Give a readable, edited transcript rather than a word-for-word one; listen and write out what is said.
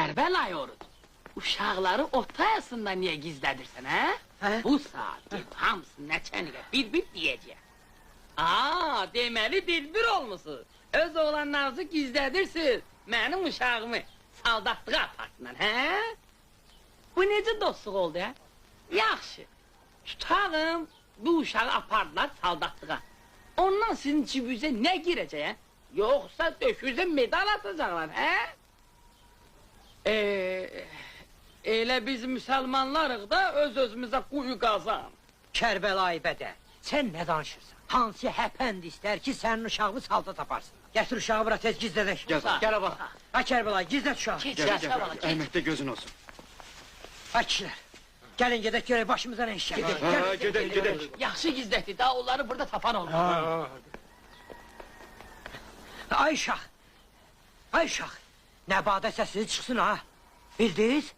Kərbəlayı Oruc, uşaqları otayasında niye gizlədirsən, hə? Hə? Bu saat hamısı nəçənigə bir-bir deyəcək. Aa, deməli dilbir olmusunuz. Öz oğlanlarınızı gizlədirsiniz. Mənim uşağımı saldatlığa apartdılar, hə? Bu necə dostluq oldu, hə? Yaxşı, tutağım, bu uşağı apardılar saldatlığa. Ondan sizin cibinizə nə girəcək, hə? Yoxsa döşünüzə medal atacaqlar, hə? Elə biz müsəlmanlarıq da öz-özümüzə quyu qazan. Kərbəlayı bədə, sən nə danışırsan? Hansı həpənd istər ki, sənin uşağını salda taparsın? Gətir uşağı bura tez gizlədək. Gəl baba. Ha Kərbəlayı, gizlət uşağı. Keç, Gel yaşa bala, gel. keç. Əhməkdə gözün olsun. Ha kişilər, gəlin gedək görək başımıza nə iş gəlir. Ha, gedək. Yaxşı gizlətdi, daha onları burada tapan olmaz. Ay uşaq, ay uşaq, Nəbadə səsiniz çıxsın ha. Bildiniz?